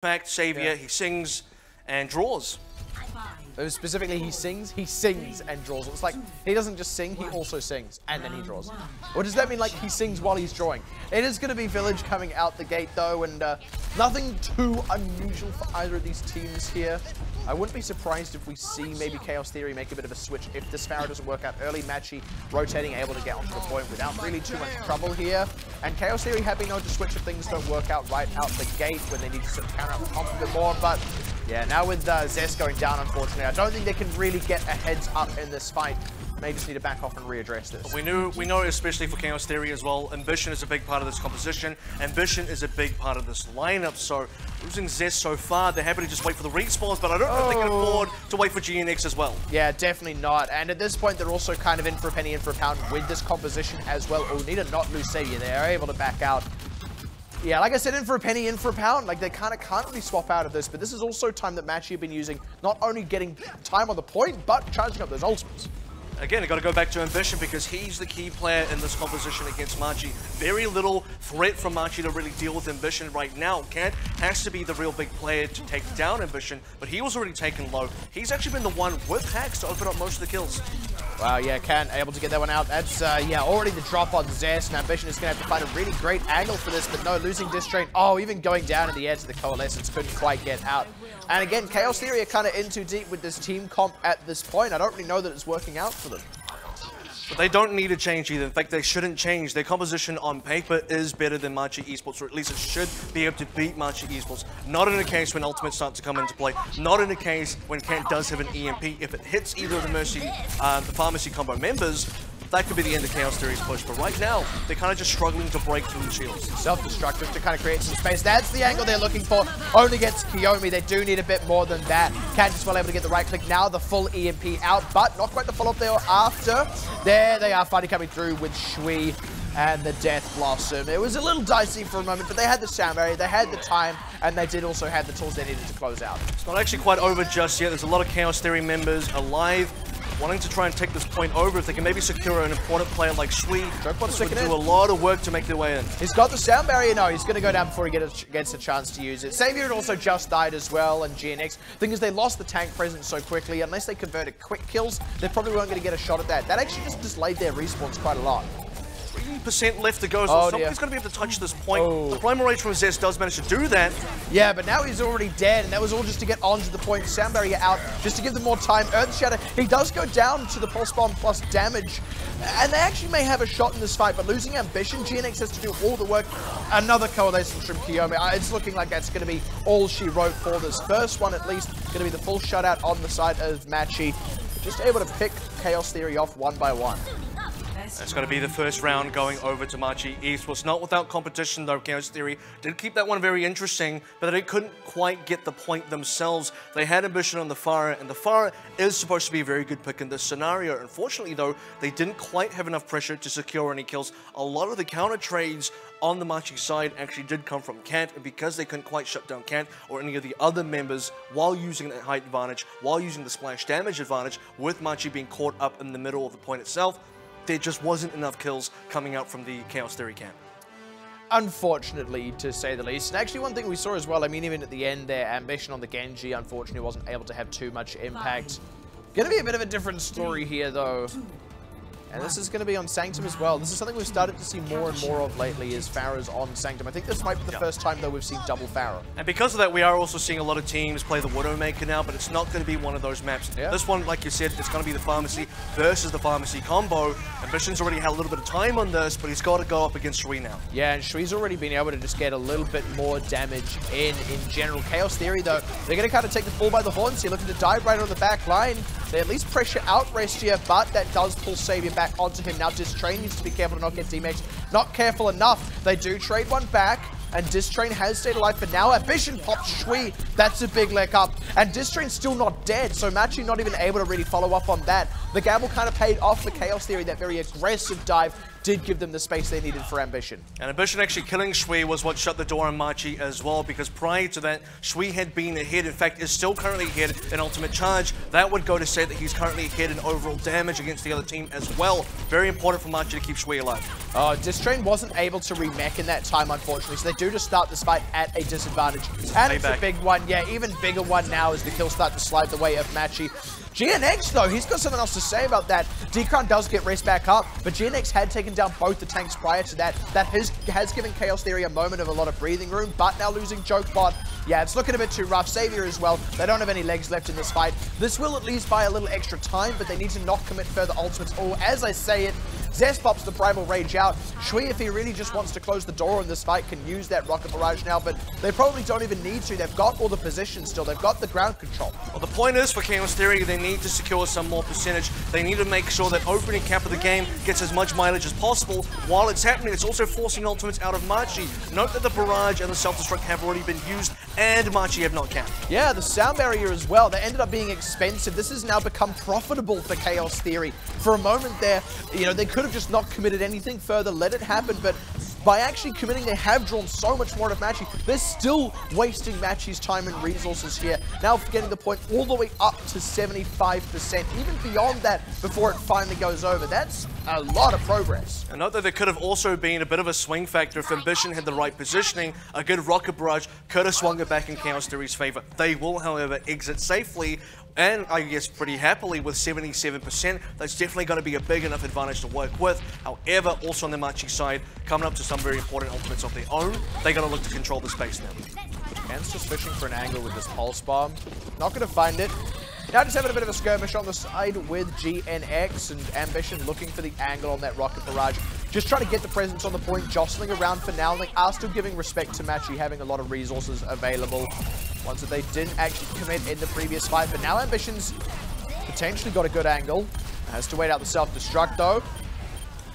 fact, Savior, he sings and draws. Specifically, he sings and draws. It's like, he doesn't just sing, he also sings, and then he draws. Or does that mean, like, he sings while he's drawing? It is going to be Village coming out the gate, though, and nothing too unusual for either of these teams here. I wouldn't be surprised if we see maybe Chaos Theory make a bit of a switch if this Pharaoh doesn't work out early. Machi rotating, able to get onto the point without really too much trouble here. And Chaos Theory have been known to switch if things don't work out right out the gate when they need to sort of counter out the comp a bit more, but yeah, now with Zest going down, unfortunately, I don't think they can really get a heads up in this fight. May just need to back off and readdress this. We know, especially for Chaos Theory as well, Ambition is a big part of this composition. Ambition is a big part of this lineup, so losing Zest so far, they're happy to just wait for the respawns, but I don't know if they can afford to wait for GNX as well. Yeah, definitely not. And at this point, they're also kind of in for a penny, in for a pound with this composition as well. Oh, need to not lose Savior. They are able to back out. Yeah, like I said, in for a penny, in for a pound. Like, they kind of can't really swap out of this, but this is also time that Machi have been using, not only getting time on the point, but charging up those ultimates. Again, they've got to go back to Ambition because he's the key player in this composition against Machi. Very little threat from Machi to really deal with Ambition right now. Kant has to be the real big player to take down Ambition, but he was already taken low. He's actually been the one with hacks to open up most of the kills. Wow, yeah, Kant able to get that one out. That's, yeah, already the drop on Zest, and Ambition is going to have to find a really great angle for this, but no, losing Distrain. Oh, even going down in the edge of the Coalescence, couldn't quite get out. And again, Chaos Theory are kind of in too deep with this team comp at this point. I don't really know that it's working out for them. But they don't need to change either. In fact, they shouldn't change. Their composition on paper is better than Machi Esports, or at least it should be able to beat Machi Esports. Not in a case when ultimates start to come into play. Not in a case when Kant does have an EMP. If it hits either of the the Pharmacy combo members, that could be the end of Chaos Theory's push. But right now, they're kind of just struggling to break through the shields. Self-destructive to kind of create some space. That's the angle they're looking for. Only gets Kiyomi. They do need a bit more than that. Kant is well able to get the right click. Now the full EMP out, but not quite the follow-up they were after. There they are, finally coming through with Shui and the Death Blossom. It was a little dicey for a moment, but they had the sound barrier, they had the time, and they did also have the tools they needed to close out. It's not actually quite over just yet. There's a lot of Chaos Theory members alive, wanting to try and take this point over. If they can maybe secure an important player like Shui, would do a lot of work to make their way in. He's got the sound barrier. No, he's going to go down before he gets a chance to use it. Savior had also just died as well, and GNX. Thing is, they lost the tank presence so quickly. Unless they converted quick kills, they probably weren't going to get a shot at that. That actually just delayed their respawns quite a lot. 3% left to go, so somebody's going to be able to touch this point. The Primal Rage from Zest does manage to do that. Yeah, but now he's already dead, and that was all just to get onto the point. Sound barrier out, just to give them more time. Earth Shatter, he does go down to the Pulse Bomb plus damage, and they actually may have a shot in this fight, but losing Ambition, GNX has to do all the work. Another Coalescence from Kiyomi. It's looking like that's going to be all she wrote for this first one, at least. Going to be the full shutout on the side of Machi. Just able to pick Chaos Theory off one by one. That's going to be the first round going over to Machi Esports. Not without competition, though. Chaos Theory did keep that one very interesting, but they couldn't quite get the point themselves. They had Ambition on the Pharah, and the Pharah is supposed to be a very good pick in this scenario. Unfortunately, though, they didn't quite have enough pressure to secure any kills. A lot of the counter trades on the Machi side actually did come from Kant, and because they couldn't quite shut down Kant or any of the other members while using that height advantage, while using the splash damage advantage, with Machi being caught up in the middle of the point itself, there just wasn't enough kills coming out from the Chaos Theory camp. Unfortunately, to say the least. And actually, one thing we saw as well, I mean, even at the end there, Ambition on the Genji, unfortunately, wasn't able to have too much impact. Gonna be a bit of a different story here, though. And this is going to be on Sanctum as well. This is something we've started to see more and more of lately, is Pharaohs on Sanctum. I think this might be the first time, though, we've seen double Pharaoh. And because of that, we are also seeing a lot of teams play the Widowmaker now, but it's not going to be one of those maps. This one, like you said, it's going to be the Pharmacy versus the Pharmacy combo. Ambition's already had a little bit of time on this, but he's got to go up against Shui now. Yeah, and Shui's already been able to just get a little bit more damage in general. Chaos Theory, though, they're going to kind of take the bull by the horns here, looking to dive right on the back line. They at least pressure out Rest here, but that does pull Savior back onto him. Now Distrain needs to be careful to not get DMX. Not careful enough. They do trade one back, and Distrain has stayed alive for now. Ambition pops Shui. That's a big leg up. And Distrain's still not dead, so Machi not even able to really follow up on that. The gamble kind of paid off for Chaos Theory, that very aggressive dive, did give them the space they needed for Ambition. And Ambition actually killing Shui was what shut the door on Machi as well, because prior to that, Shui had been ahead. In fact, is still currently ahead in Ultimate Charge. That would go to say that he's currently ahead in overall damage against the other team as well. Very important for Machi to keep Shui alive. Distrain wasn't able to remech in that time, unfortunately, so they do just start this fight at a disadvantage. And it's a big one. Yeah, even bigger one now as the kills start to slide the way of Machi. GNX, though, he's got something else to say about that. D-Crown does get raced back up, but GNX had taken down both the tanks prior to that. That has given Chaos Theory a moment of a lot of breathing room, but now losing Jokebot, yeah, it's looking a bit too rough. Savior as well, they don't have any legs left in this fight. This will at least buy a little extra time, but they need to not commit further ultimates, or as I say it, Zest pops the Primal Rage out. Shui, if he really just wants to close the door in this fight, can use that Rocket Barrage now, but they probably don't even need to. They've got all the positions still. They've got the ground control. Well, the point is for Chaos Theory, they need to secure some more percentage. They need to make sure that opening cap of the game gets as much mileage as possible. While it's happening, it's also forcing ultimates out of Machi. Note that the Barrage and the Self-Destruct have already been used, and Machi have not capped. Yeah, the Sound Barrier as well. They ended up being expensive. This has now become profitable for Chaos Theory. For a moment there, you know, they could have just not committed anything further, let it happen, but by actually committing, they have drawn so much more out of Machi. They're still wasting Machi's time and resources here. Now getting the point all the way up to 75%, even beyond that before it finally goes over. That's a lot of progress. And note that there could have also been a bit of a swing factor if Ambition had the right positioning. A good Rocket Barrage could have swung it back in Chaos Theory's favor. They will, however, exit safely, and I guess pretty happily with 77%. That's definitely going to be a big enough advantage to work with. However, also on the Machi side, coming up to some very important ultimates of their own, they're going to look to control the space now. Ken's just fishing for an angle with this Pulse Bomb. Not going to find it. Now just having a bit of a skirmish on the side with GNX, and Ambition looking for the angle on that Rocket Barrage. Just trying to get the presence on the point, jostling around for now. They are still giving respect to Machi, having a lot of resources available. Ones that they didn't actually commit in the previous fight, but now Ambition's potentially got a good angle. Has to wait out the self-destruct though.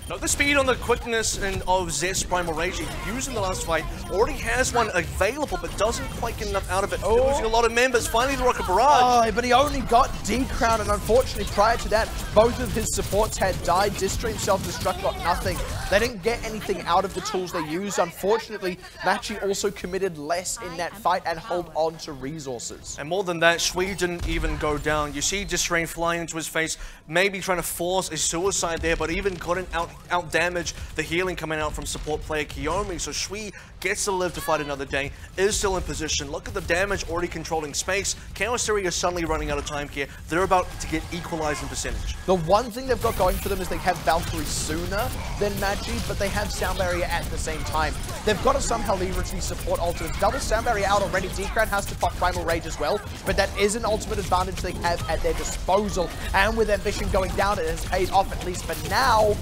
Note the speed on the quickness and of Zest's Primal Rage he used in the last fight. Already has one available, but doesn't quite get enough out of it. Oh. Losing a lot of members. Finally, the Rocket Barrage. Oh, but he only got D-Crown, and unfortunately, prior to that, both of his supports had died. Distream Self-Destruct got nothing. They didn't get anything out of the tools they used. Unfortunately, Machi also committed less in that fight and hold on to resources. And more than that, Shui didn't even go down. You see Distrain flying into his face, maybe trying to force a suicide there, but even couldn't out damage the healing coming out from support player Kiyomi. So Shui gets to live to fight another day, is still in position. Look at the damage, already controlling space. Chaos Theory is suddenly running out of time here. They're about to get equalized in percentage. The one thing they've got going for them is they have Valkyrie sooner than Machi, but they have Sound Barrier at the same time. They've got to somehow leverage these support ultimates. Double Sound Barrier out already. D-Crown has to pop Primal Rage as well, but that is an ultimate advantage they have at their disposal. And with Ambition going down, it has paid off, at least for now.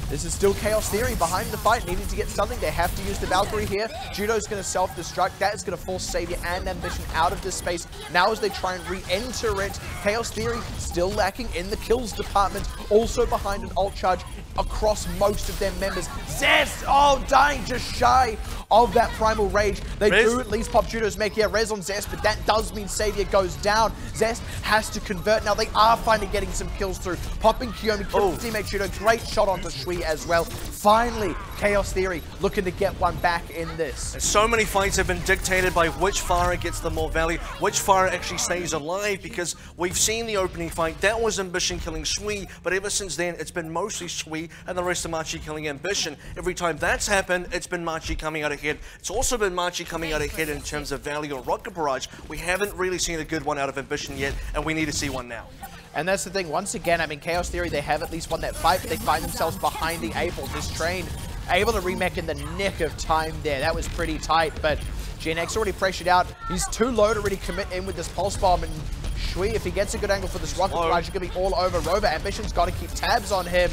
This is still Chaos Theory behind the fight, needing to get something. They have to use the Valkyrie here. Judo's going to self-destruct. That is going to force Savior and Ambition out of this space. Now as they try and re-enter it, Chaos Theory still lacking in the kills department. Also behind an ult charge across most of their members. Zest, oh, dying just shy of that Primal Rage. They do at least pop Judo's mech here. Res on Zest, but that does mean Savior goes down. Zest has to convert. Now they are finally getting some kills through. Popping Kiyomi, killing teammate Judo. Great shot onto Shui as well. Finally, Chaos Theory looking to get one back in this. And so many fights have been dictated by which Pharah gets the more value, which Pharah actually stays alive, because we've seen the opening fight. That was Ambition killing Shui, but ever since then, it's been mostly Shui and the rest of Machi killing Ambition. Every time that's happened, it's been Machi coming out ahead. It's also been Machi coming out ahead in terms of value on Rocket Barrage. We haven't really seen a good one out of Ambition yet, and we need to see one now. And that's the thing, once again, I mean, Chaos Theory, they have at least won that fight, but they find themselves behind the April. This train able to remech in the nick of time there. That was pretty tight, but GNX already pressured out. He's too low to really commit in with this Pulse Bomb, and Shui, if he gets a good angle for this Rocket Barrage, it's going to be all over. Rover, Ambition's got to keep tabs on him.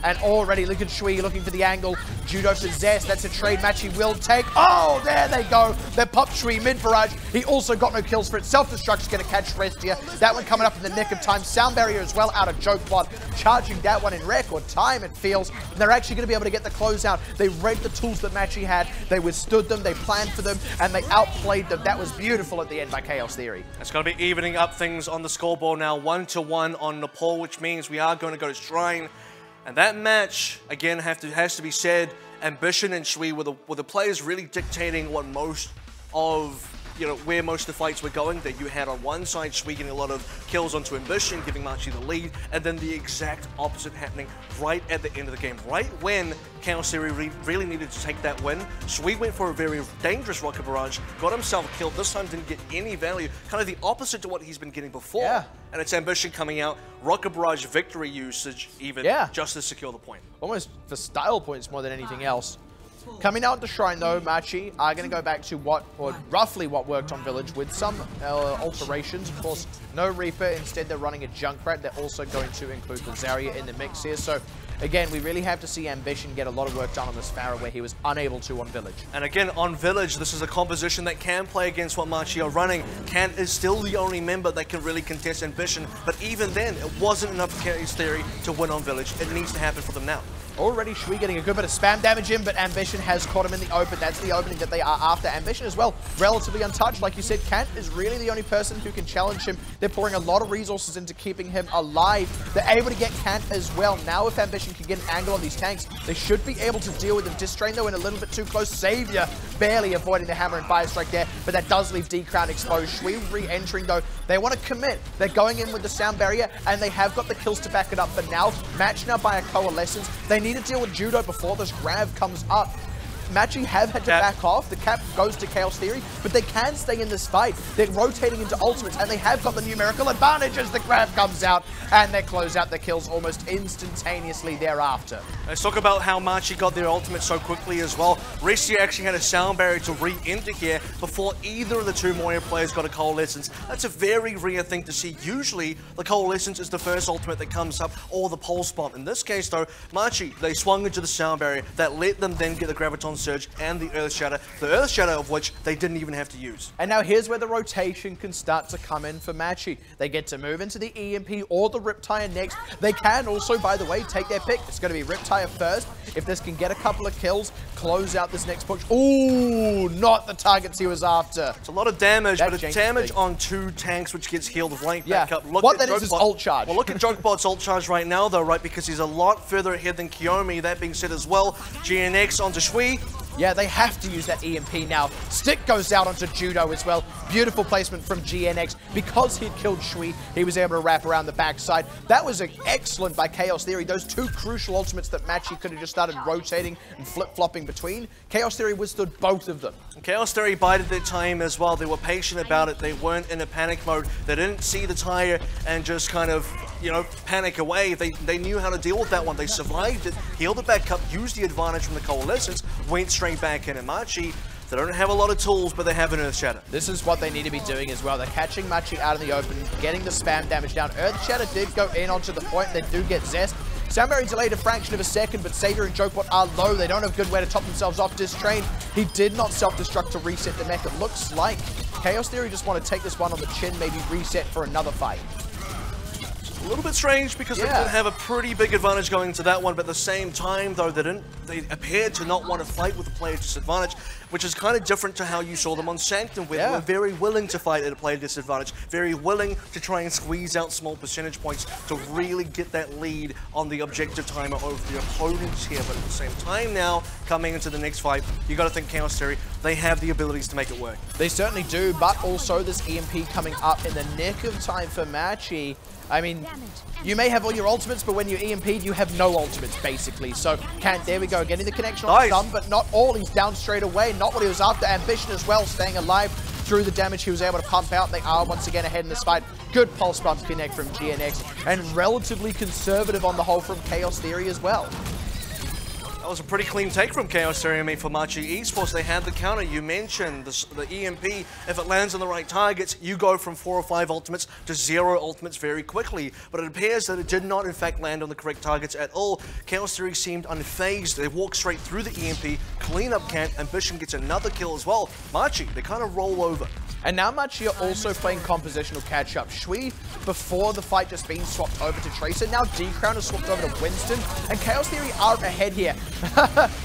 And already, look at Shui looking for the angle. Judo for Zest. That's a trade match he will take. Oh, there they go. They popped Shui mid-barrage. He also got no kills for it. Self-Destruct's going to catch Rest here. That one coming up in the nick of time. Sound Barrier as well out of Jokebot. Charging that one in record time, it feels. And they're actually going to be able to get the closeout. They read the tools that Machi had. They withstood them. They planned for them. And they outplayed them. That was beautiful at the end by Chaos Theory. It's going to be evening up things on the scoreboard now. 1-1 on Nepal, which means we are going to go to Shrine. And that match, again, has to be said, Ambition and Shui were the players really dictating what most of, where most of the fights were going. That you had on one side Shui getting a lot of kills onto Ambition, giving Machi the lead, and then the exact opposite happening right at the end of the game. Right when Chaos Theory really needed to take that win, Shui went for a very dangerous rocket barrage, got himself killed. This time didn't get any value, kind of the opposite to what he's been getting before. Yeah. And it's Ambition coming out, rocket barrage victory usage even, just to secure the point. Almost for style points more than anything else. Coming out to Shrine though, Machi are going to go back to roughly what worked on Village with some alterations. Of course, no Reaper, instead they're running a Junkrat. They're also going to include the Zarya in the mix here. So again, we really have to see Ambition get a lot of work done on this Pharah where he was unable to on Village. And again, on Village, this is a composition that can play against what Machi are running. Kant is still the only member that can really contest Ambition, but even then, it wasn't enough for Chaos Theory to win on Village. It needs to happen for them now. Already Shui getting a good bit of spam damage in, but Ambition has caught him in the open. That's the opening that they are after. Ambition as well, relatively untouched. Like you said, Kant is really the only person who can challenge him. They're pouring a lot of resources into keeping him alive. They're able to get Kant as well. Now if Ambition can get an angle on these tanks, they should be able to deal with him. Distrain though in a little bit too close. Savior barely avoiding the hammer and fire strike there, but that does leave D-Crown exposed. Shui re-entering though. They want to commit. They're going in with the sound barrier, and they have got the kills to back it up. But now, matched now by a Coalescence, they need to deal with Judo before this grab comes up. Machi have had to back off. The cap goes to Chaos Theory, but they can stay in this fight. They're rotating into ultimates, and they have got the numerical advantage as the grab comes out, and they close out the kills almost instantaneously thereafter. Let's talk about how Machi got their ultimate so quickly as well. Restia actually had a sound barrier to re-enter here before either of the two Moya players got a Coalescence. That's a very rare thing to see. Usually, the Coalescence is the first ultimate that comes up, or the Pulse Bomb. In this case, though, Machi, they swung into the sound barrier that let them then get the Graviton Surge and the Earth Shatter, the Earth Shatter of which they didn't even have to use. And now here's where the rotation can start to come in for Machi. They get to move into the EMP or the Riptire next. They can also, by the way, take their pick. It's going to be Riptire first. If this can get a couple of kills, close out this next push. Ooh, not the targets he was after. It's a lot of damage, but it's damage on two tanks, which gets healed right back up. Look what that is ult charge. Well, look at Jokebot's ult charge right now, though, right? Because he's a lot further ahead than Kiyomi. That being said as well, GNX onto Shui. Yeah, they have to use that EMP now. Stick goes out onto Judo as well. Beautiful placement from GNX. Because he'd killed Shui, he was able to wrap around the backside. That was excellent by Chaos Theory. Those two crucial ultimates that Machi could have just started rotating and flip-flopping between. Chaos Theory withstood both of them. And Chaos Theory bided their time as well. They were patient about it. They weren't in a panic mode. They didn't see the tire and just kind of, panic away. They knew how to deal with that one. They survived it, healed it back up, used the advantage from the Coalescence, went straight back in. And Machi, they don't have a lot of tools, but they have an Earth Shatter. This is what they need to be doing as well. They're catching Machi out in the open, getting the spam damage down. Earth Shatter did go in onto the point. They do get Zest. Soundberry delayed a fraction of a second, but Savior and Jokebot are low. They don't have good way to top themselves off. Distrain, he did not self-destruct to reset the mech. It looks like Chaos Theory just want to take this one on the chin, maybe reset for another fight. A little bit strange because they did have a pretty big advantage going into that one, but at the same time, though, they appeared to not want to fight with a player disadvantage, which is kind of different to how you saw them on Sanctum, where they were very willing to fight at a player disadvantage, very willing to try and squeeze out small percentage points to really get that lead on the objective timer over the opponents here. But at the same time now, coming into the next fight, you got to think Chaos Theory, they have the abilities to make it work. They certainly do, but also this EMP coming up in the nick of time for Machi. I mean, you may have all your ultimates, but when you EMP'd, you have no ultimates, basically. So, there we go, getting the connection on some, but not all. He's down straight away. Not what he was after. Ambition as well, staying alive through the damage he was able to pump out. They are once again ahead in this fight. Good pulse bump connect from GNX, and relatively conservative on the whole from Chaos Theory as well. That was a pretty clean take from Chaos Theory. I mean, for Machi Esports, they had the counter. You mentioned the EMP. If it lands on the right targets, you go from 4 or 5 ultimates to 0 ultimates very quickly. But it appears that it did not, in fact, land on the correct targets at all. Chaos Theory seemed unfazed. They walked straight through the EMP, clean up Kant. Ambition gets another kill as well. Machi, they kind of roll over. And now Machi are also playing compositional catch-up. Shui, before the fight just being swapped over to Tracer, now D-Crown is swapped over to Winston, and Chaos Theory are ahead here.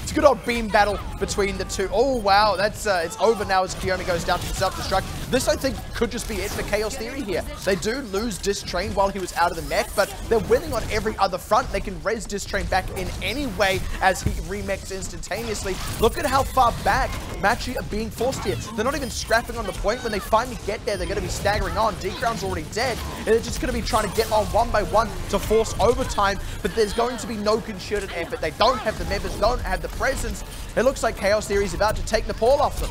It's a good old beam battle. between the two. Oh, wow, that's it's over now as Kiyomi goes down to the self-destruct. This, I think, could just be it for Chaos Theory here. They do lose Distrain while he was out of the mech, but they're winning on every other front. They can res Distrain back in any way as he remechs instantaneously. Look at how far back Machi are being forced here. They're not even scrapping on the point. When they finally get there, they're going to be staggering on. D-Crown's already dead. And they're just going to be trying to get on one by one to force overtime, but there's going to be no concerted effort. They don't have the members, don't have the presence. It looks like Chaos Theory is about to take Nepal off them.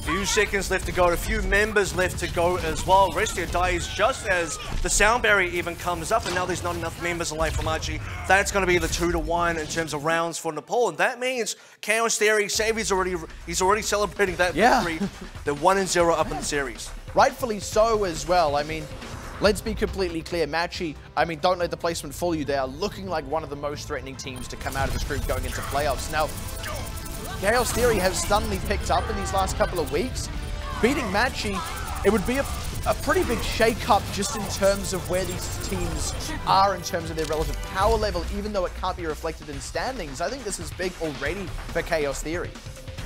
Few seconds left to go, a few members left to go as well. Restia dies just as the sound barrier even comes up, and now there's not enough members alive for Machi. That's going to be the 2-1 in terms of rounds for Nepal, and that means Chaos Theory, he's already celebrating that victory. They're 1-0 up in the series. Rightfully so as well. I mean, let's be completely clear, Machi, I mean, don't let the placement fool you. They are looking like one of the most threatening teams to come out of this group going into playoffs. Now, Chaos Theory has suddenly picked up in these last couple of weeks. Beating Machi, it would be a pretty big shake-up just in terms of where these teams are in terms of their relative power level, even though it can't be reflected in standings. I think this is big already for Chaos Theory.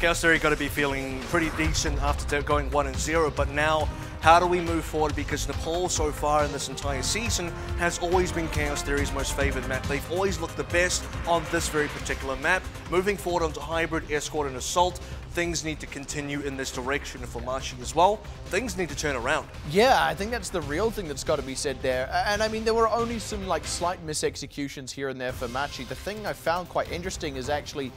Chaos Theory got to be feeling pretty decent after going 1-0, but now how do we move forward? Because Nepal so far in this entire season has always been Chaos Theory's most favored map. They've always looked the best on this very particular map. Moving forward onto Hybrid, Escort and Assault, things need to continue in this direction for Machi as well. Things need to turn around. Yeah, I think that's the real thing that's got to be said there. And I mean, there were only some like slight misexecutions here and there for Machi. The thing I found quite interesting is actually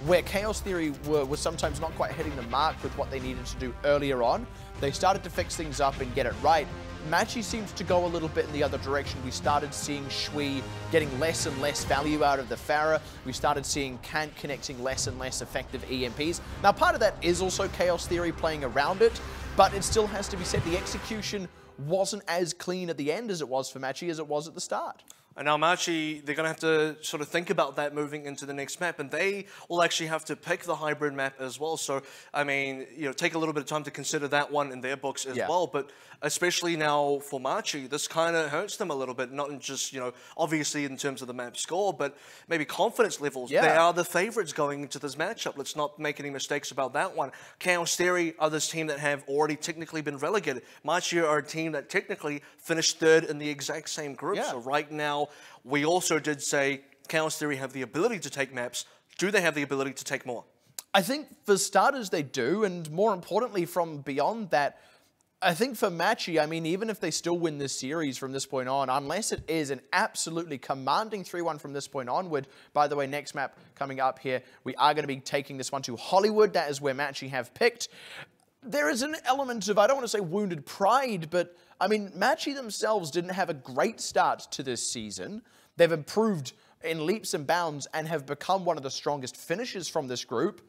where Chaos Theory was sometimes not quite hitting the mark with what they needed to do earlier on. They started to fix things up and get it right. Machi seems to go a little bit in the other direction. We started seeing Shui getting less and less value out of the Pharah. We started seeing Kant connecting less and less effective EMPs. Now, part of that is also Chaos Theory playing around it, but it still has to be said the execution wasn't as clean at the end as it was for Machi as it was at the start. And now Machi, they're going to have to sort of think about that moving into the next map, and they will actually have to pick the hybrid map as well. So, I mean, you know, take a little bit of time to consider that one in their books as well. But especially now for Machi, this kind of hurts them a little bit, not just, you know, obviously in terms of the map score, but maybe confidence levels. They are the favorites going into this matchup. Let's not make any mistakes about that one. Chaos Theory are this team that have already technically been relegated. Machi are a team that technically finished third in the exact same group. So right now, we also did say Chaos Theory have the ability to take maps. Do they have the ability to take more? I think for starters they do, and more importantly from beyond that, I think for Machi, I mean, even if they still win this series from this point on, unless it is an absolutely commanding 3-1 from this point onward, by the way, next map coming up here, we are going to be taking this one to Hollywood. That is where Machi have picked. There is an element of, I don't want to say wounded pride, but I mean, Machi themselves didn't have a great start to this season. They've improved in leaps and bounds and have become one of the strongest finishers from this group,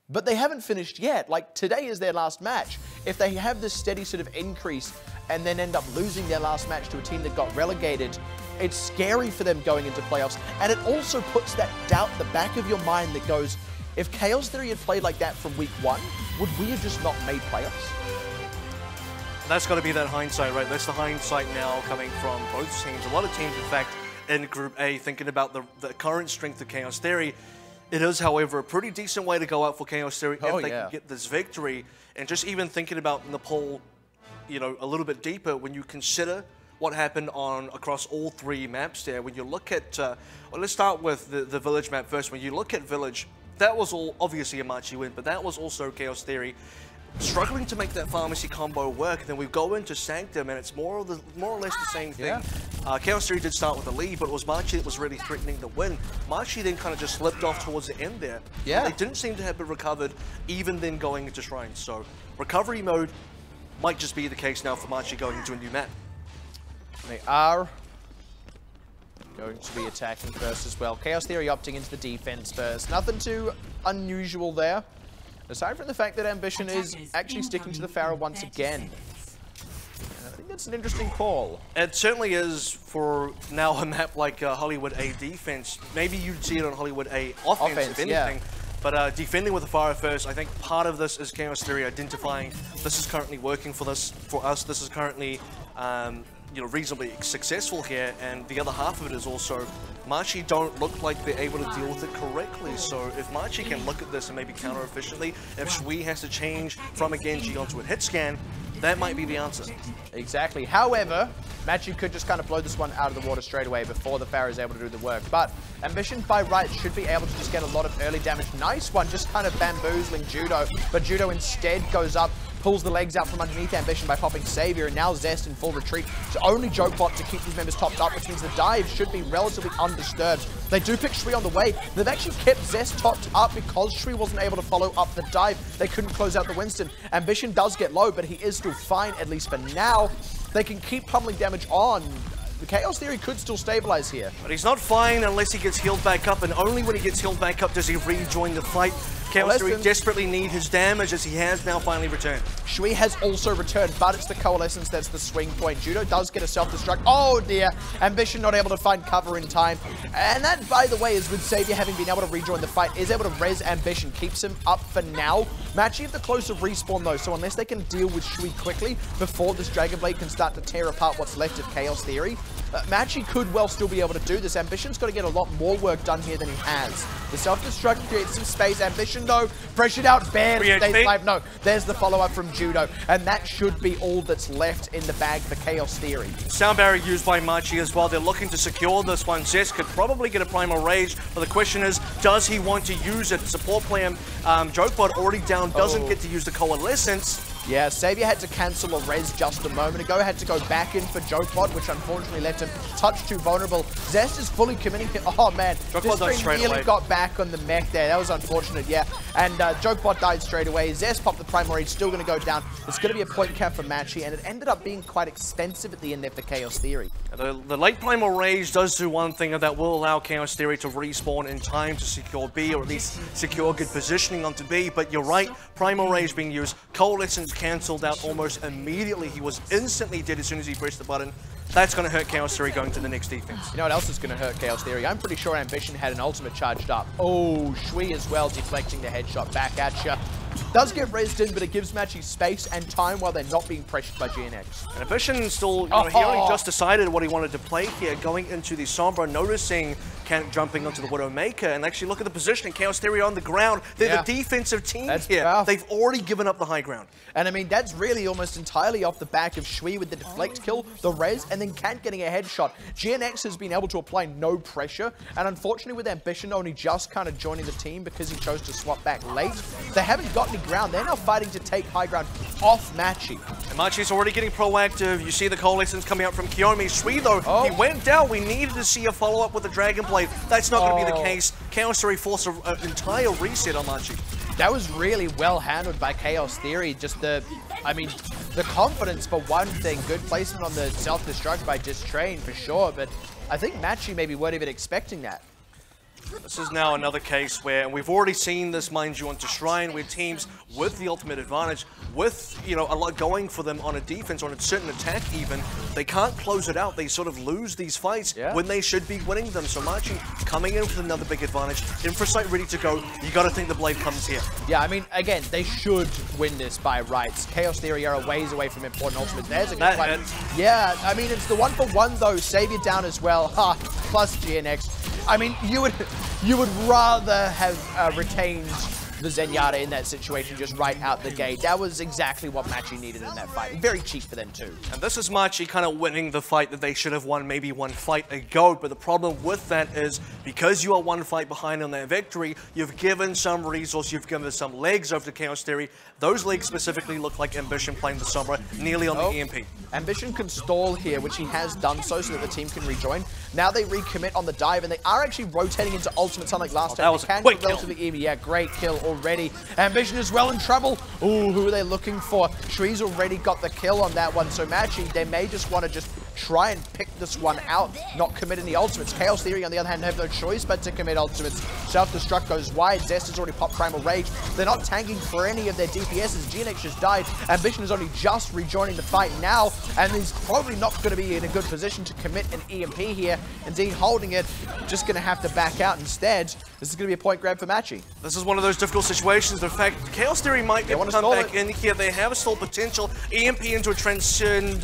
but they haven't finished yet. Like, today is their last match. If they have this steady sort of increase and then end up losing their last match to a team that got relegated, it's scary for them going into playoffs. And it also puts that doubt at the back of your mind that goes, if Chaos Theory had played like that from week 1, would we have just not made playoffs? That's got to be that hindsight, right? That's the hindsight now coming from both teams. A lot of teams, in fact, in Group A, thinking about the current strength of Chaos Theory. It is, however, a pretty decent way to go out for Chaos Theory if they can get this victory. And just even thinking about Nepal, you know, a little bit deeper, when you consider what happened across all 3 maps there. When you look at, well, let's start with the Village map first. When you look at Village, that was all obviously a Machi win, but that was also Chaos Theory struggling to make that pharmacy combo work. Then we go into Sanctum, and it's more or less the same thing. Chaos Theory did start with a lead, but it was Machi that was really threatening the win. Machi then kind of just slipped off towards the end there. They didn't seem to have been recovered, even then going into Shrine. So recovery mode might just be the case now for Machi going into a new map. They are going to be attacking first as well. Chaos Theory opting into the defense first. Nothing too unusual there. Aside from the fact that Ambition is actually sticking to the Pharah once again. And I think that's an interesting call. It certainly is for now a map like Hollywood A defense. Maybe you'd see it on Hollywood A offense if anything. But defending with the Pharah first, I think part of this is Chaos Theory identifying this is currently working for us. This is currently reasonably successful here, and the other half of it is also Machi don't look like they're able to deal with it correctly. So if Machi can look at this and maybe counter efficiently, if Shui has to change from a Genji onto a hit scan, that might be the answer. Exactly. However, Machi could just kind of blow this one out of the water straight away before the Pharah is able to do the work. But Ambition by right should be able to just get a lot of early damage. Nice one, just kind of bamboozling Judo. But Judo instead goes up, pulls the legs out from underneath Ambition by popping Savior, and now Zest in full retreat. So only Jokebot to keep these members topped up, which means the dive should be relatively undisturbed. They do pick Shui on the way. They've actually kept Zest topped up because Shui wasn't able to follow up the dive. They couldn't close out the Winston. Ambition does get low, but he is still fine, at least for now. They can keep pummeling damage on. The Chaos Theory could still stabilize here. But he's not fine unless he gets healed back up, and only when he gets healed back up does he rejoin the fight. Chaos Theory desperately need his damage, as he has now finally returned. Shui has also returned, but it's the Coalescence that's the swing point. Judo does get a self-destruct. Oh dear, Ambition not able to find cover in time. And that, by the way, is with Savior having been able to rejoin the fight, is able to res Ambition, keeps him up for now. Machi have the closer respawn though, so unless they can deal with Shui quickly before this Dragon Blade can start to tear apart what's left of Chaos Theory, Machi could well still be able to do this. Ambition's got to get a lot more work done here than he has. The self-destruct creates some space. Ambition, though, pressured out, barely stays alive. No, there's the follow-up from Judo, and that should be all that's left in the bag for Chaos Theory. Sound barrier used by Machi as well. They're looking to secure this one. Zest could probably get a Primal Rage, but the question is, does he want to use it? Support player Jokebot already down, doesn't get to use the Coalescence. Yeah, Savior had to cancel a res just a moment ago, had to go back in for Jokebot, which unfortunately left him touch too vulnerable. Zest is fully committing. Oh man, this really got back on the mech there. That was unfortunate, yeah. And Jokebot died straight away. Zest popped the Primal Rage, still going to go down. It's going to be a point cap for Machi, and it ended up being quite expensive at the end there for Chaos Theory. The late Primal Rage does do one thing, and that will allow Chaos Theory to respawn in time to secure B, or at least secure good positioning onto B. But you're right, Primal Rage being used, Coalescence cancelled out almost immediately. He was instantly dead as soon as he pressed the button. That's going to hurt Chaos Theory going to the next defense. You know what else is going to hurt Chaos Theory? I'm pretty sure Ambition had an ultimate charged up. Oh, Shui as well, deflecting the headshot back at you. Does get rezzed in, but it gives Machi space and time while they're not being pressured by GNX. And Ambition still, he only just decided what he wanted to play here, going into the Sombra, noticing Kent jumping onto the Widowmaker, and actually look at the positioning. Chaos Theory on the ground. They're the defensive team here. Powerful. They've already given up the high ground. And I mean, that's really almost entirely off the back of Shui with the deflect kill, the res, and then Kant getting a headshot. GNX has been able to apply no pressure, and unfortunately with Ambition only just kind of joining the team because he chose to swap back late, they haven't got any ground. They're now fighting to take high ground off Machi. And Machi's already getting proactive. You see the Coalescence coming out from Kiyomi. Shui, though, he went down. We needed to see a follow-up with the Dragon Blade. That's not going to be the case. Chaos Theory forced an entire reset on Machi. That was really well handled by Chaos Theory. Just the confidence for one thing. Good placement on the self-destruct by Distrain for sure, but I think Machi maybe weren't even expecting that. This is now another case where, and we've already seen this, mind you, onto Shrine, where teams with the ultimate advantage, with, a lot going for them on a defense, on a certain attack even, they can't close it out. They sort of lose these fights when they should be winning them. So Machi coming in with another big advantage, Infrasight ready to go. You got to think the Blade comes here. Yeah, I mean, again, they should win this by rights. Chaos Theory are a ways away from important ultimates. There's a good fight. Yeah, I mean, it's the 1-for-1 though. Savior down as well. Ha, plus GNX. I mean, you would rather have retained the Zenyatta in that situation just right out the gate. That was exactly what Machi needed in that fight. Very cheap for them too. And this is Machi kind of winning the fight that they should have won maybe one fight ago. But the problem with that is because you are one fight behind on that victory, you've given some resource, you've given some legs over to Chaos Theory. Those legs specifically look like Ambition playing the Sombra nearly on the EMP. Ambition can stall here, which he has done so that the team can rejoin. Now they recommit on the dive, and they are actually rotating into ultimates unlike last time. That was a quick kill. Yeah, great kill already. Ambition is well in trouble. Ooh, who are they looking for? Shui's already got the kill on that one, so Machi, they may just want to try and pick this one out, not commit any ultimates. Chaos Theory, on the other hand, have no choice but to commit ultimates. Self-destruct goes wide. Zest has already popped Primal Rage. They're not tanking for any of their DPSs. GNX just died. Ambition is only just rejoining the fight now, and he's probably not going to be in a good position to commit an EMP here. Indeed, holding it, just going to have to back out instead. This is going to be a point grab for Machi. This is one of those difficult situations. In fact, Chaos Theory might be able to come back in here. They have a stall potential. EMP into a Transcend.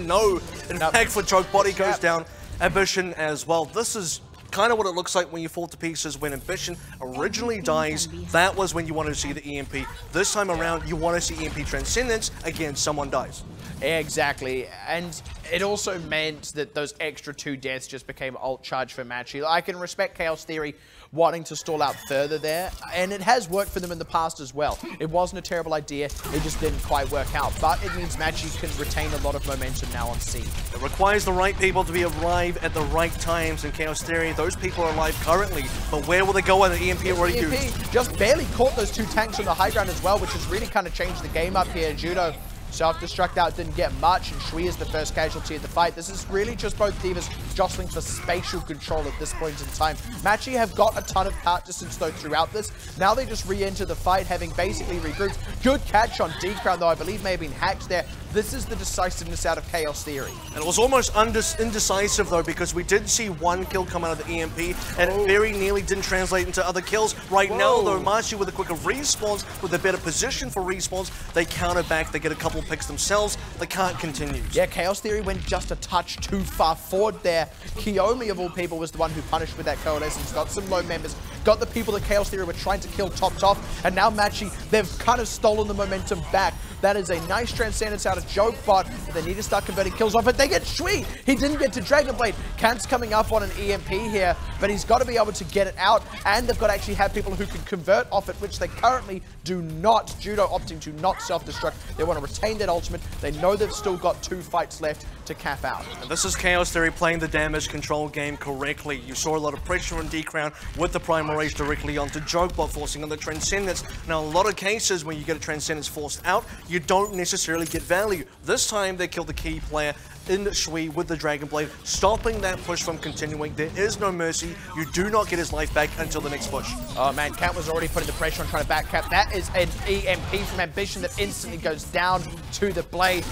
No. In fact, for Joke, body goes down. Ambition as well. This is kind of what it looks like when you fall to pieces. When Ambition originally dies, that was when you wanted to see the EMP. This time around, you want to see EMP Transcendence. Again, someone dies. Exactly, and it also meant that those extra 2 deaths just became ult charge for Machi. I can respect Chaos Theory wanting to stall out further there, and it has worked for them in the past as well. It wasn't a terrible idea, it just didn't quite work out, but it means Machi can retain a lot of momentum now on C. It requires the right people to be alive at the right times in Chaos Theory. Those people are alive currently, but where will they go when the EMP already used? Just barely caught those 2 tanks on the high ground as well, which has really kind of changed the game up here. Judo self-destruct out, didn't get much, and Shui is the first casualty of the fight. This is really just both divas jostling for spatial control at this point in time. Machi have got a ton of part distance though throughout this. Now they just re-enter the fight, having basically regrouped. Good catch on D-Crown though, I believe may have been hacked there. This is the decisiveness out of Chaos Theory. And it was almost indecisive though, because we did see 1 kill come out of the EMP, and it very nearly didn't translate into other kills. Right now though, Machi with a quicker respawns, with a better position for respawns, they counter back, they get a couple picks themselves, they can't continue. Yeah, Chaos Theory went just a touch too far forward there. Kiyomi of all people was the one who punished with that coalescence, got some low members, got the people that Chaos Theory were trying to kill topped off, and now Machi, they've kind of stolen the momentum back. That is a nice transcendence out of Jokebot, but they need to start converting kills off it. They get Shui! He didn't get to Dragon Blade. Kant's coming up on an EMP here, but he's got to be able to get it out, and they've got to actually have people who can convert off it, which they currently do not. Judo opting to not self-destruct. They want to retain that ultimate. They know they've still got 2 fights left to cap out. And this is Chaos Theory playing the damage control game correctly. You saw a lot of pressure on D-Crown with the Primal Rage directly onto Jokebot, forcing on the Transcendence. Now, in a lot of cases, when you get a Transcendence forced out, you don't necessarily get value. This time, they killed the key player in Shui with the Dragon Blade, stopping that push from continuing. There is no mercy. You do not get his life back until the next push. Oh man, Kant was already putting the pressure on trying to back cap. That is an EMP from Ambition that instantly goes down to the blade.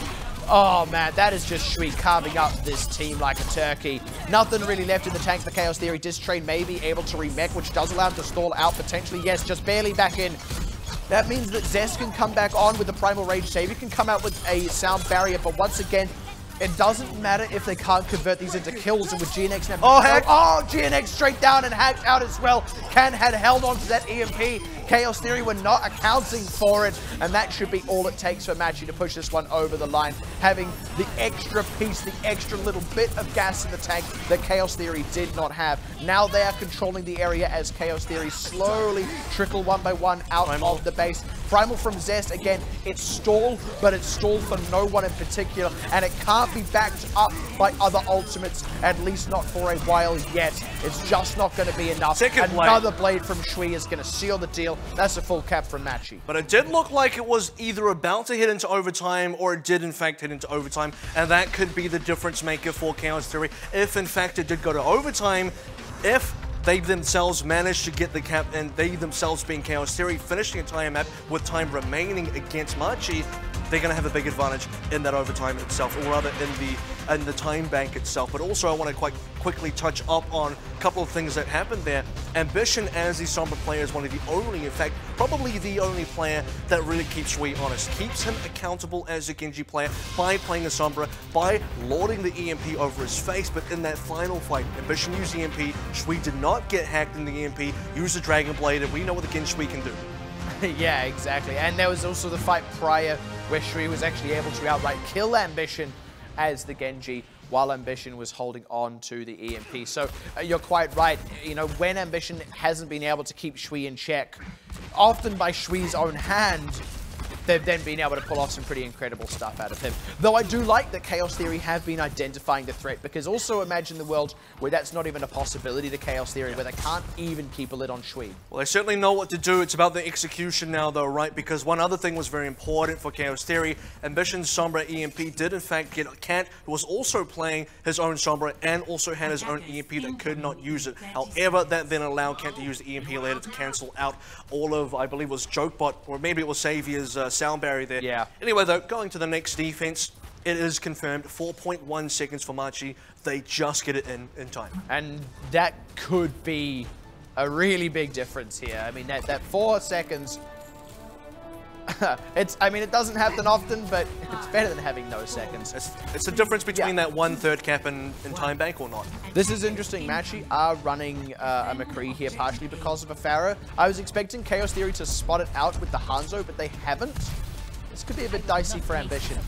Oh man, that is just Shui carving up this team like a turkey. Nothing really left in the tank for Chaos Theory. Disc Train may be able to remech, which does allow him to stall out potentially. Yes, just barely back in. That means that Zest can come back on with the Primal Rage save. He can come out with a sound barrier, but once again, it doesn't matter if they can't convert these into kills, and with GNX now... Oh, heck! Oh, GNX straight down and hacked out as well. Can had held on to that EMP. Chaos Theory were not accounting for it, and that should be all it takes for Machi to push this one over the line. Having the extra piece, the extra little bit of gas in the tank that Chaos Theory did not have. Now they are controlling the area as Chaos Theory slowly trickle 1 by 1 out of the base. Primal from Zest, again, it's stalled, but it's stalled for no one in particular, and it can't be backed up by other ultimates, at least not for a while yet. It's just not going to be enough. Another blade from Shui is going to seal the deal. That's a full cap from Machi. But it did look like it was either about to head into overtime, or it did in fact head into overtime, and that could be the difference maker for Chaos Theory. If in fact it did go to overtime, if they themselves managed to get the cap, and they themselves being Chaos Theory, finishing a entire map with time remaining against Machi, they're going to have a big advantage in that overtime itself, or rather in the time bank itself. But also I want to quite quickly touch up on a couple of things that happened there. Ambition as the Sombra player is one of the only, in fact, probably the only player that really keeps Shui honest, keeps him accountable as a Genji player by playing a Sombra, by lording the EMP over his face. But in that final fight, Ambition used the EMP, Shui did not get hacked in the EMP, used the Dragon Blade, and we know what the Genji Shui can do. Yeah, exactly. And there was also the fight prior where Shui was actually able to outright kill Ambition as the Genji, while Ambition was holding on to the EMP. So you're quite right. You know, when Ambition hasn't been able to keep Shui in check, often by Shui's own hand, they've then been able to pull off some pretty incredible stuff out of him. Though I do like that Chaos Theory have been identifying the threat, because also imagine the world where that's not even a possibility to Chaos Theory, where they can't even keep a lid on Shui. Well, they certainly know what to do. It's about the execution now, though, right? Because one other thing was very important for Chaos Theory. Ambition's Sombra EMP did, in fact, get Kant, who was also playing his own Sombra and also had his own EMP that could not use it. However, that then allowed Kant to use the EMP later to cancel out all of, I believe it was Jokebot, or maybe it was Saviour's sound barrier there. Yeah. Anyway, though, going to the next defense, it is confirmed 4.1 seconds for Machi. They just get it in time. And that could be a really big difference here. I mean, that 4 seconds, I mean, it doesn't happen often, but it's better than having no seconds. It's the difference between that 1/3 cap in time bank or not. This is interesting. Machi are running a McCree here partially because of a Pharah. I was expecting Chaos Theory to spot it out with the Hanzo, but they haven't. This could be a bit dicey for Ambition.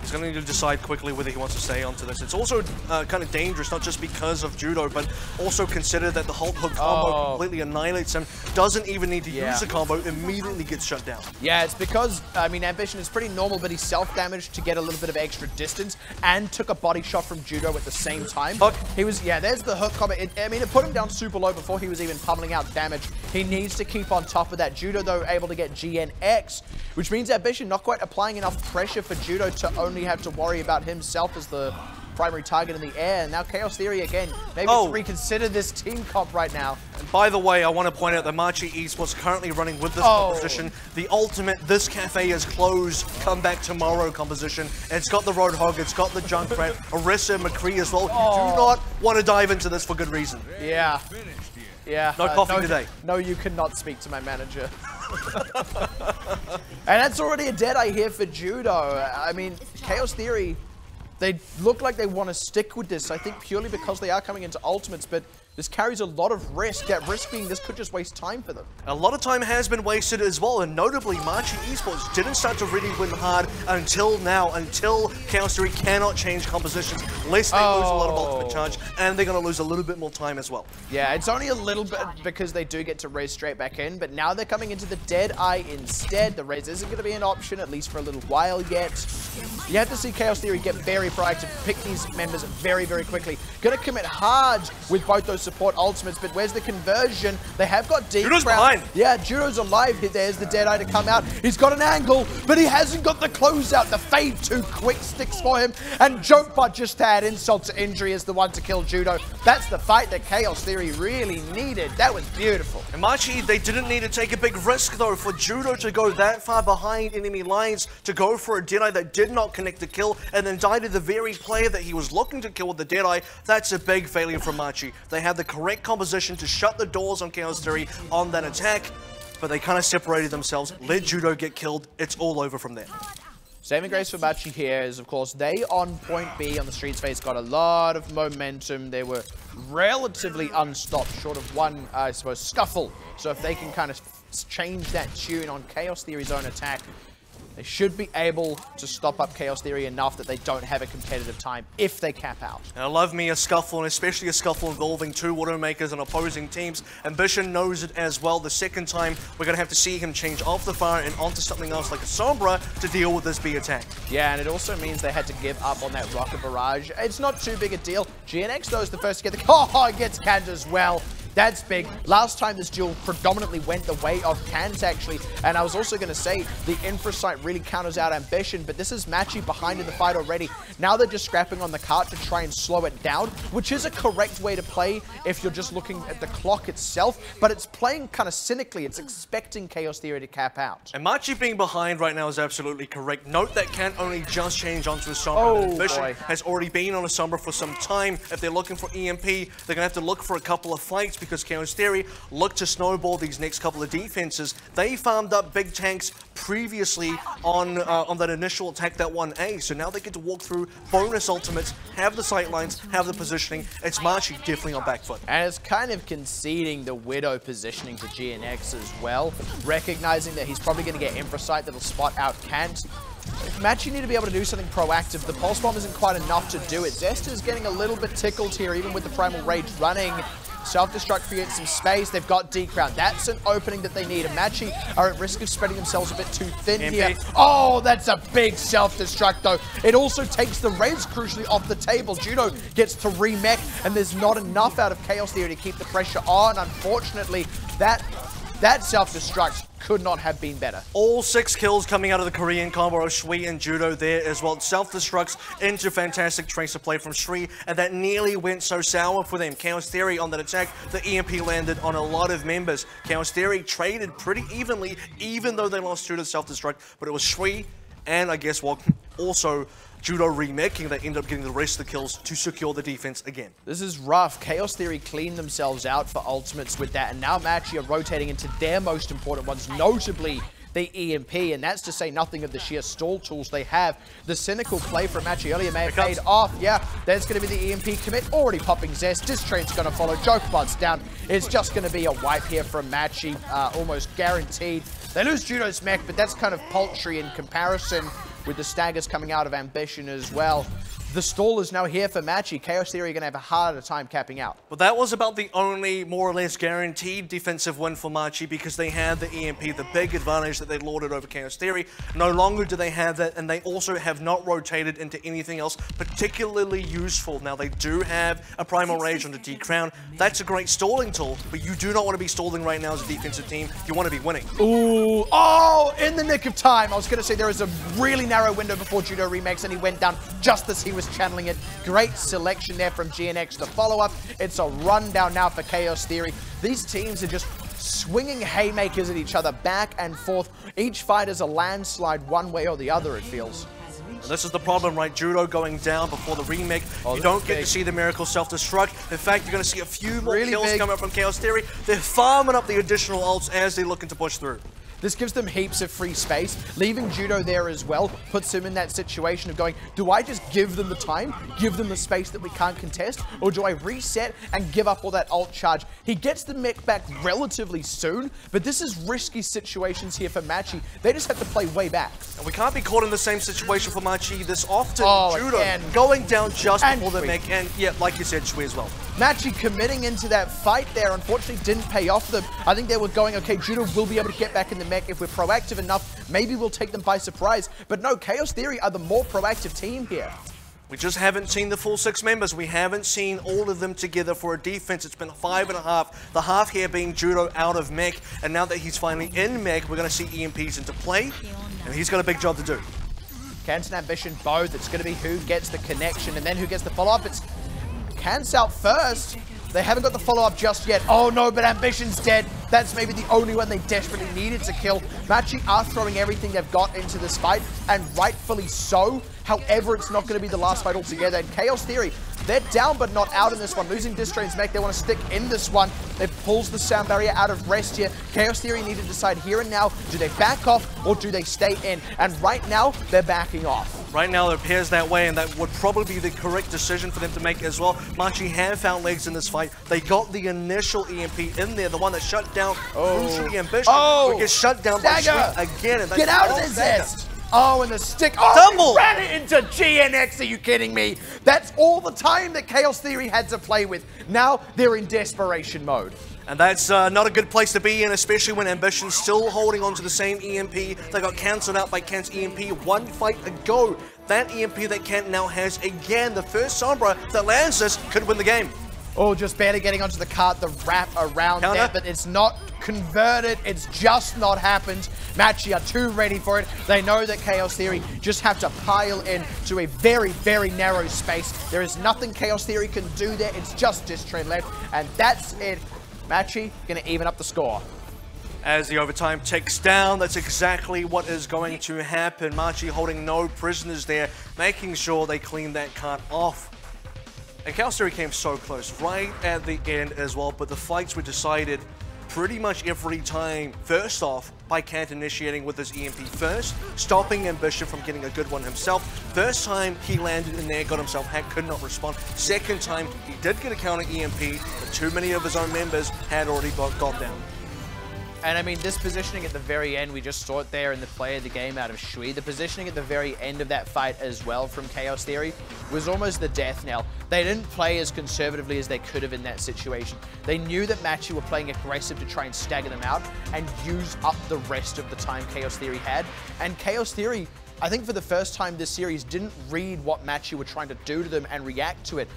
He's going to need to decide quickly whether he wants to stay onto this. It's also kind of dangerous, not just because of Judo, but also consider that the Hulk hook combo completely annihilates him. Doesn't even need to use the combo, immediately gets shut down. Yeah, it's because, I mean, Ambition is pretty normal, but he self-damaged to get a little bit of extra distance and took a body shot from Judo at the same time. Hook. He was, yeah, there's the hook combo. I mean, it put him down super low before he was even pummeling out damage. He needs to keep on top of that. Judo, though, able to get GNX, which means Ambition not quite applying enough pressure for Judo to only have to worry about himself as the primary target in the air. And now Chaos Theory again, maybe to reconsider this team comp right now. And by the way, I want to point out that Machi Esports currently running with this composition. The ultimate, this cafe is closed, come back tomorrow composition. And it's got the Roadhog, it's got the Junkrat, Orisa, McCree as well. You do not want to dive into this for good reason. Yeah. Yeah. No coffee today. No, you cannot speak to my manager. And that's already a dead eye here for Judo. I mean, Chaos Theory, they look like they want to stick with this, I think purely because they are coming into ultimates, but this carries a lot of risk. That risk being this could just waste time for them. A lot of time has been wasted as well, and notably, Machi Esports didn't start to really win hard until now, until Chaos Theory cannot change compositions, lest they lose a lot of ultimate charge, and they're going to lose a little bit more time as well. Yeah, it's only a little bit because they do get to raise straight back in, but now they're coming into the Dead Eye instead. The raise isn't going to be an option, at least for a little while yet. You have to see Chaos Theory get very proactive, pick these members very, very quickly. Going to commit hard with both those support ultimates, but where's the conversion? They have got deep. Judo's behind. Yeah, Judo's alive. There's the Dead Eye to come out. He's got an angle, but he hasn't got the closeout. The fade too quick sticks for him, and Jokebot just had insult to injury as the one to kill Judo. That's the fight that Chaos Theory really needed. That was beautiful. And Machi, they didn't need to take a big risk though for Judo to go that far behind enemy lines, to go for a Deadeye that did not connect the kill, and then die to the very player that he was looking to kill with the Deadeye. That's a big failure from Machi. They had the correct composition to shut the doors on Chaos Theory on that attack, but they kind of separated themselves, let Judo get killed. It's all over from there. Saving grace for Machi here is, of course, they on point B on the streets phase got a lot of momentum. They were relatively unstopped, short of one, I suppose, scuffle. So if they can kind of change that tune on Chaos Theory's own attack, they should be able to stop up Chaos Theory enough that they don't have a competitive time if they cap out. And I love me a scuffle, and especially a scuffle involving two Automakers and opposing teams. Ambition knows it as well. The second time, we're going to have to see him change off the fire and onto something else like a Sombra to deal with this B attack. Yeah, and it also means they had to give up on that Rocket Barrage. It's not too big a deal. GNX, though, is the first to get the... Oh, it gets canned as well. That's big. Last time this duel predominantly went the way of cans, actually. And I was also going to say, the Infra Sight really counters out Ambition, but this is Machi behind in the fight already. Now they're just scrapping on the cart to try and slow it down, which is a correct way to play if you're just looking at the clock itself, but it's playing kind of cynically. It's expecting Chaos Theory to cap out. And Machi being behind right now is absolutely correct. Note that can't only just change onto a Sombra. Ambition has already been on a Sombra for some time. If they're looking for EMP, they're going to have to look for a couple of fights, because Chaos Theory look to snowball these next couple of defenses. They farmed up big tanks previously on that initial attack, that 1A, so now they get to walk through bonus ultimates, have the sight lines, have the positioning. It's Machi definitely on back foot. And it's kind of conceding the Widow positioning to GNX as well, recognizing that he's probably going to get Infra Sight that'll spot out Kant. Machi need to be able to do something proactive. The Pulse Bomb isn't quite enough to do it. Zesta is getting a little bit tickled here, even with the Primal Rage running. Self-destruct creates some space. They've got D-Crown. That's an opening that they need. And Machi are at risk of spreading themselves a bit too thin here. Oh, that's a big self-destruct, though. It also takes the Reds crucially off the table. Judo gets to remech, and there's not enough out of Chaos Theory to keep the pressure on. Unfortunately, that self-destruct could not have been better. All 6 kills coming out of the Korean combo of Shui and Judo there as well. Self-destructs into fantastic tracer play from Shui, and that nearly went so sour for them. Chaos Theory on that attack, the EMP landed on a lot of members. Chaos Theory traded pretty evenly, even though they lost 2 to self-destruct, but it was Shui and I guess, well, also Judo remaking that ended up getting the rest of the kills to secure the defense again. This is rough. Chaos Theory cleaned themselves out for ultimates with that, and now Machi are rotating into their most important ones, notably the EMP, and that's to say nothing of the sheer stall tools they have. The cynical play from Machi earlier may have paid off. Yeah, there's going to be the EMP commit, already popping Zest. Distrain's going to follow. Jokebot's down. It's just going to be a wipe here from Machi, almost guaranteed. They lose Judo's mech, but that's kind of paltry in comparison with the staggers coming out of Ambition as well. The stall is now here for Machi. Chaos Theory are going to have a harder time capping out. But that was about the only more or less guaranteed defensive win for Machi because they had the EMP, the big advantage that they lorded over Chaos Theory. No longer do they have that, and they also have not rotated into anything else particularly useful. Now, they do have a Primal Rage on the D-Crown. That's a great stalling tool, but you do not want to be stalling right now as a defensive team. You want to be winning. Ooh, oh, in the nick of time. I was going to say there was a really narrow window before Judo remakes, and he went down just as he was channeling it. Great selection there from GNX. The follow-up, it's a rundown now for Chaos Theory. These teams are just swinging haymakers at each other back and forth. Each fight is a landslide one way or the other, it feels. And this is the problem, right? Judo going down before the remake. You don't get to see the Miracle self-destruct. In fact, you're going to see a few more kills coming up from Chaos Theory. They're farming up the additional ults as they're looking to push through. This gives them heaps of free space. Leaving Judo there as well puts him in that situation of going, do I just give them the time, give them the space that we can't contest, or do I reset and give up all that ult charge? He gets the mech back relatively soon, but this is risky situations here for Machi. They just have to play way back. And we can't be caught in the same situation for Machi this often. Judo again. Going down just before the mech, and yeah, like you said, Shui as well. Machi committing into that fight there, unfortunately didn't pay off them. I think they were going, okay, Judo will be able to get back in the mech. If we're proactive enough, maybe we'll take them by surprise. But no, Chaos Theory are the more proactive team here. We just haven't seen the full 6 members. We haven't seen all of them together for a defense. It's been 5.5. The half here being Judo out of mech. And now that he's finally in mech, we're going to see EMPs into play. And he's got a big job to do. Kance and Ambition both. It's going to be who gets the connection and then who gets the follow-up. It's Kance out first. They haven't got the follow-up just yet. Oh no, but Ambition's dead. That's maybe the only one they desperately needed to kill. Machi are throwing everything they've got into this fight, and rightfully so. However, it's not going to be the last fight altogether. And Chaos Theory, they're down but not out in this one. Losing Distrain's mech, they want to stick in this one. It pulls the sound barrier out of rest here. Chaos Theory need to decide here and now, do they back off or do they stay in? And right now, they're backing off. Right now, it appears that way, and that would probably be the correct decision for them to make as well. Machi have found legs in this fight. They got the initial EMP in there, the one that shut down crucially Ambition. It gets shut down by Shui again. And get out of this Zest! Oh, and the stick. Oh, he ran it into GNX. Are you kidding me? That's all the time that Chaos Theory had to play with. Now they're in desperation mode. And that's not a good place to be in, especially when Ambition's still holding on to the same EMP. They got cancelled out by Kant's EMP one fight ago. That EMP that Kant now has again, the first Sombra that lands this could win the game. Oh, just barely getting onto the cart, the wrap around there, but it's not converted. It's just not happened. Machi are too ready for it. They know that Chaos Theory just have to pile in to a very, very narrow space. There is nothing Chaos Theory can do there. It's just Distrain left, and that's it. Machi gonna even up the score. As the overtime ticks down, that's exactly what is going to happen. Machi holding no prisoners there, making sure they clean that cart off. And Chaos Theory came so close, right at the end as well, but the fights were decided pretty much every time. First off, by Kant initiating with his EMP first, stopping Ambition from getting a good one himself. First time he landed in there, got himself hacked, could not respond. Second time, he did get a counter EMP, but too many of his own members had already got down. And I mean, this positioning at the very end, we just saw it there in the play of the game out of Shui. The positioning at the very end of that fight as well from Chaos Theory was almost the death knell. They didn't play as conservatively as they could have in that situation. They knew that Machi were playing aggressive to try and stagger them out and use up the rest of the time Chaos Theory had. And Chaos Theory, I think for the first time this series, didn't read what Machi were trying to do to them and react to it.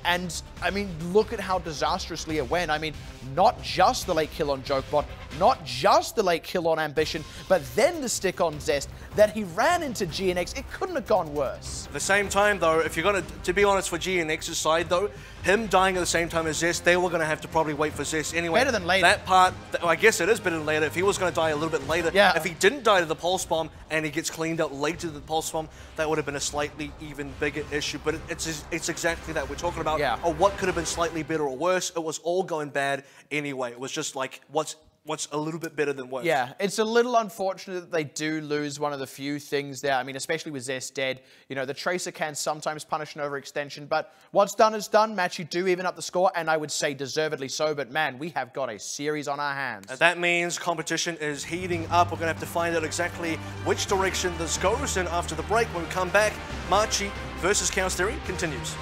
And, I mean, look at how disastrously it went. I mean, not just the late kill on Jokebot, not just the late kill on Ambition, but then the stick on Zest, that he ran into GNX. It couldn't have gone worse. At the same time, though, if you're going to be honest, for GNX's side, though, him dying at the same time as Zest, they were going to have to probably wait for Zest anyway. Better than later. That part, I guess it is better than later. If he was going to die a little bit later, if he didn't die to the Pulse Bomb and he gets cleaned out later to the Pulse Bomb, that would have been a slightly even bigger issue. But it's exactly that. We're talking about what could have been slightly better or worse. It was all going bad anyway. It was just like, what's what's a little bit better than worse. Yeah, it's a little unfortunate that they do lose one of the few things there. I mean, especially with Zest dead. You know, the Tracer can sometimes punish an overextension, but what's done is done. Machi do even up the score, and I would say deservedly so, but man, we have got a series on our hands. And that means competition is heating up. We're going to have to find out exactly which direction this goes in after the break. When we come back, Machi versus Chaos Theory continues.